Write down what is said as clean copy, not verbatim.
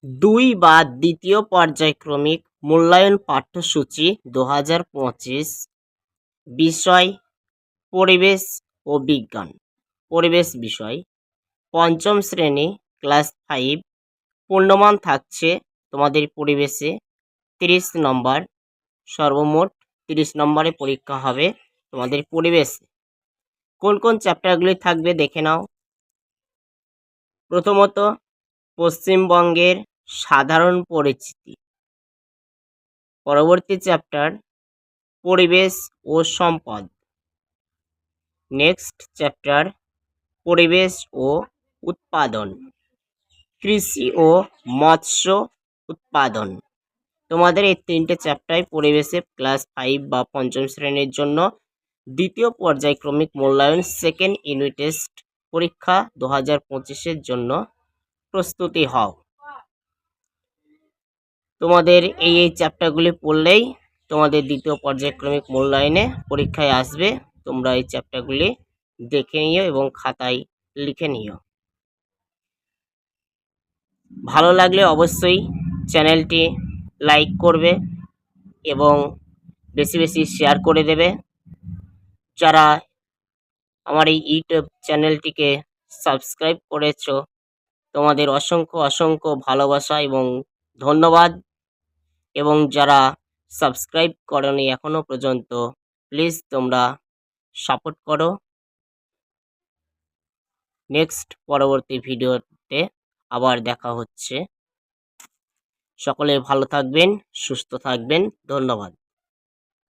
2 বা দ্বিতীয় পর্যায়ক্রমিক মূল্যায়ন পাঠ্যসূচি 2025। বিষয় পরিবেশ ও বিজ্ঞান। পরিবেশ বিষয়। পঞ্চম শ্রেণী ক্লাস 5। পূর্ণমান থাকছে তোমাদের পরিবেশে 30 নম্বর। সর্বমোট 30 নম্বরে পরীক্ষা হবে তোমাদের পরিবেশে। কোন কোন চ্যাপ্টারগুলি থাকবে দেখে নাও। প্রথমত পশ্চিমবঙ্গের সাধারণ পরিচিতি। পরবর্তী চ্যাপ্টার পরিবেশ ও সম্পদ। নেক্সট চ্যাপ্টার পরিবেশ ও উৎপাদন। কৃষি ও মৎস্য উৎপাদন। তোমাদের এই 3টে চ্যাপ্টার পরিবেশে ক্লাস 5 বা পঞ্চম শ্রেণীর জন্য দ্বিতীয় পর্যায়ক্রমিক মূল্যায়ন সেকেন্ড ইউনিট টেস্ট পরীক্ষা 2025-এর জন্য প্রস্তুতি হও। তোমাদের এই চ্যাপ্টারগুলি পড়লেই তোমাদের দ্বিতীয় পর্যায়ক্রমিক মূল্যায়নে পরীক্ষায় আসবে। তোমরা এই চ্যাপ্টারগুলি দেখে নিও এবং খাতায় লিখে নিও। ভালো লাগলে অবশ্যই চ্যানেলটি লাইক করবে এবং বেশি বেশি শেয়ার করে দেবে। যারা আমার এই ইউটিউব চ্যানেলটিকে সাবস্ক্রাইব করেছো তোমাদের অসংখ্য অসংখ্য ভালোবাসা এবং ধন্যবাদ। এবং যারা সাবস্ক্রাইব করনি এখনো পর্যন্ত প্লিজ তোমরা সাপোর্ট করো। নেক্সট পরবর্তী ভিডিওতে আবার দেখা হচ্ছে। সকলে ভালো থাকবেন, সুস্থ থাকবেন। ধন্যবাদ।